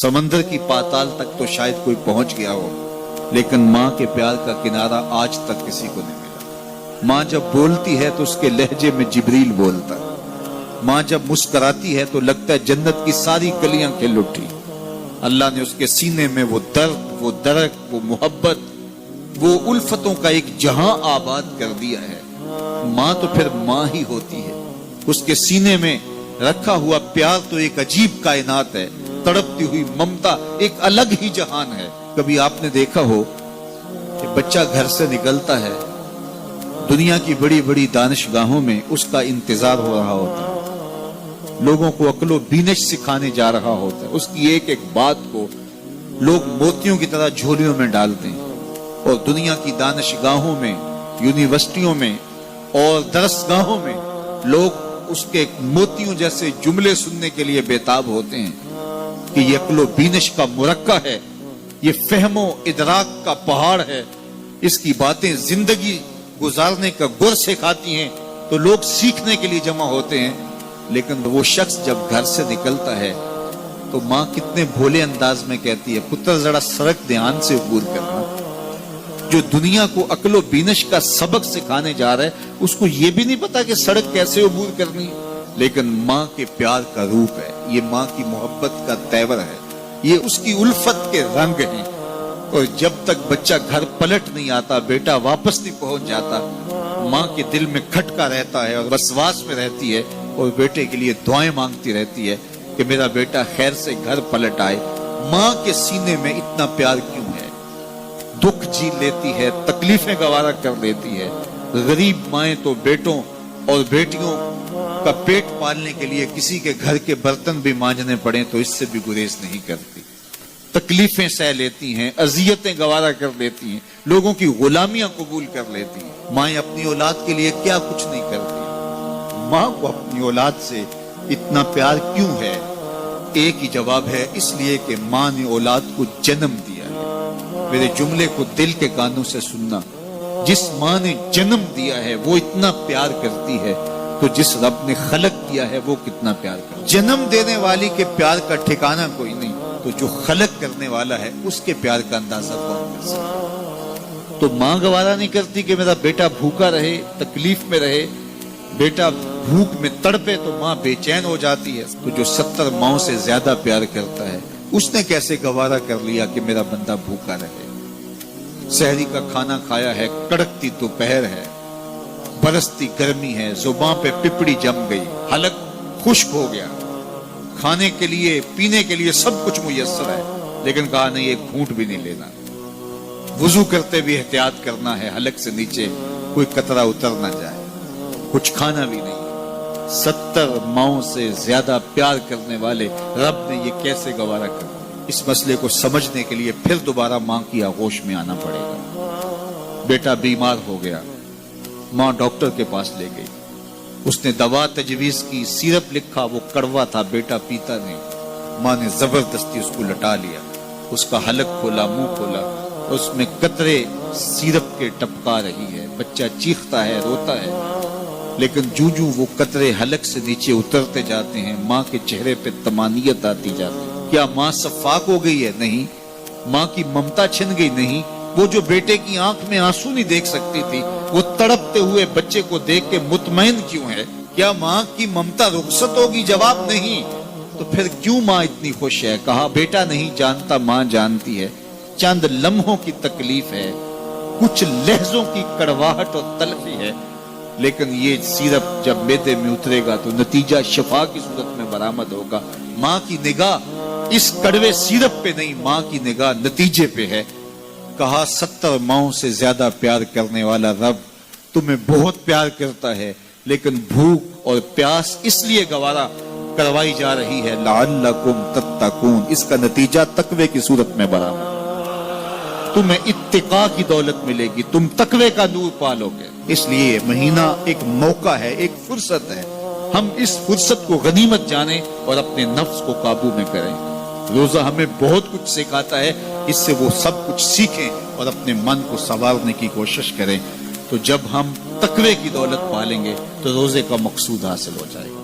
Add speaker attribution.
Speaker 1: समंदर की पाताल तक तो शायद कोई पहुंच गया हो, लेकिन माँ के प्यार का किनारा आज तक किसी को नहीं मिला। माँ जब बोलती है तो उसके लहजे में जिब्रील बोलता है। माँ जब मुस्कुराती है तो लगता है जन्नत की सारी गलियां खिल उठी। अल्लाह ने उसके सीने में वो दर्द, वो दरक, वो मोहब्बत, वो उल्फतों का एक जहां आबाद कर दिया है। माँ तो फिर माँ ही होती है। उसके सीने में रखा हुआ प्यार तो एक अजीब कायनात है। तड़पती हुई ममता एक अलग ही जहान है। कभी आपने देखा हो कि बच्चा घर से निकलता है, दुनिया की बड़ी बड़ी दानिशगाहों में उसका इंतजार हो रहा होता है, लोगों को अक्लो बीनिश सिखाने जा रहा होता है। उसकी एक एक बात को लोग मोतियों की तरह झोलियों में डालते हैं और दुनिया की दानिशगाहों में, यूनिवर्सिटियों में और दरसगाहों में लोग उसके मोतियों जैसे जुमले सुनने के लिए बेताब होते हैं कि ये अक्लो बीनिश का मुरक्का है, ये फहमो इदराक का पहाड़ है, इसकी बातें जिंदगी गुजारने का गुर सिखाती हैं। तो लोग सीखने के लिए जमा होते हैं। लेकिन वो शख्स जब घर से निकलता है तो माँ कितने भोले अंदाज में कहती है, पुत्र जरा सड़क ध्यान से अबूर करना। जो दुनिया को अक्लो बीनिश का सबक सिखाने जा रहा है, उसको ये भी नहीं पता कि सड़क कैसे अबूर करनी है। लेकिन माँ के प्यार का रूप है, ये माँ की मोहब्बत का तेवर है, ये उसकी उल्फत के रंग हैं। और जब तक बच्चा घर पलट नहीं आता, बेटा वापस नहीं पहुंच जाता, माँ के दिल में खटका रहता है और वसवास में रहती है और बेटे के लिए दुआएं मांगती रहती है कि मेरा बेटा खैर से घर पलट आए। माँ के सीने में इतना प्यार क्यों है? दुख झेल लेती है, तकलीफें गवारा कर लेती है। गरीब माएं तो बेटों और बेटियों का पेट पालने के लिए किसी के घर के बर्तन भी मांजने पड़े तो इससे भी गुरेज नहीं करती। तकलीफें सह लेती हैं, अजियतें गवारा कर लेती हैं, लोगों की गुलामियां कबूल कर लेती हैं। माएं अपनी औलाद के लिए क्या कुछ नहीं करती। माँ को अपनी औलाद से इतना प्यार क्यों है? एक ही जवाब है, इसलिए कि माँ ने औलाद को जन्म दिया है। मेरे जुमले को दिल के कानों से सुनना। जिस माँ ने जन्म दिया है वो इतना प्यार करती है, तो जिस रब ने खलक किया है वो कितना प्यार करता है। जन्म देने वाली के प्यार का ठिकाना कोई नहीं, तो जो खलक करने वाला है उसके प्यार का अंदाजा कौन कर सकता? तो माँ गवारा नहीं करती कि मेरा बेटा भूखा रहे, तकलीफ में रहे, बेटा भूख में तड़पे, तो माँ बेचैन हो जाती है। तो जो 70 माओं से ज्यादा प्यार करता है, उसने कैसे गवारा कर लिया कि मेरा बंदा भूखा रहे? सहरी का खाना खाया है, कड़कती दोपहर है, बरसती गर्मी है, जुबान पे पिपड़ी जम गई, हलक खुश्क हो गया, खाने के लिए पीने के लिए सब कुछ मुयस्सर है, लेकिन कहा नहीं एक घूंट भी नहीं लेना। वुजू करते भी एहतियात करना है, हलक से नीचे कोई कतरा उतर ना जाए, कुछ खाना भी नहीं। 70 माओं से ज्यादा प्यार करने वाले रब ने ये कैसे गवारा कर? इस मसले को समझने के लिए फिर दोबारा माँ की आगोश में आना पड़ेगा। बेटा बीमार हो गया, माँ डॉक्टर के पास ले गई, उसने दवा तजवीज की, सिरप लिखा, वो कड़वा था, बेटा पीता नहीं। माँ ने जबरदस्ती उसको लटा लिया, उसका हलक खोला, मुंह खोला, उसमें कतरे सिरप के टपका रही है। बच्चा चीखता है, रोता है, लेकिन जूजू वो कतरे हलक से नीचे उतरते जाते हैं, माँ के चेहरे पे तमानियत आती जाती है। क्या माँ सफाक हो गई है? नहीं। माँ की ममता छिन गई? नहीं। वो जो बेटे की आंख में आंसू नहीं देख सकती थी, वो तड़पते हुए बच्चे को देख के मुतमईन क्यों है? क्या माँ की ममता रुखसत होगी? जवाब नहीं। तो फिर क्यों माँ इतनी खुश है? कहा बेटा नहीं जानता, माँ जानती है। चंद लम्हों की तकलीफ है, कुछ लहजों की कड़वाहट और तलखी है, लेकिन ये सिरप जब मैदे में उतरेगा तो नतीजा शिफा की सूरत में बरामद होगा। माँ की निगाह इस कड़वे सिरप पे नहीं, माँ की निगाह नतीजे पे है। कहा 70 माओं से ज्यादा प्यार करने वाला रब तुम्हें बहुत प्यार करता है, लेकिन भूख और प्यास इसलिए गवारा करवाई जा रही है, लअल्लकुम तत्तकून। इसका नतीजा तकवे की सूरत में बरामद। तुम्हें इत्तिका की दौलत मिलेगी, तुम तकवे का नूर पालोगे। इसलिए महीना एक मौका है, एक फुर्सत है। हम इस फुर्सत को गनीमत जाने और अपने नफ्स को काबू में करें। रोजा हमें बहुत कुछ सिखाता है, इससे वो सब कुछ सीखें और अपने मन को संवारने की कोशिश करें। तो जब हम तकवे की दौलत पालेंगे तो रोजे का मकसूद हासिल हो जाएगा।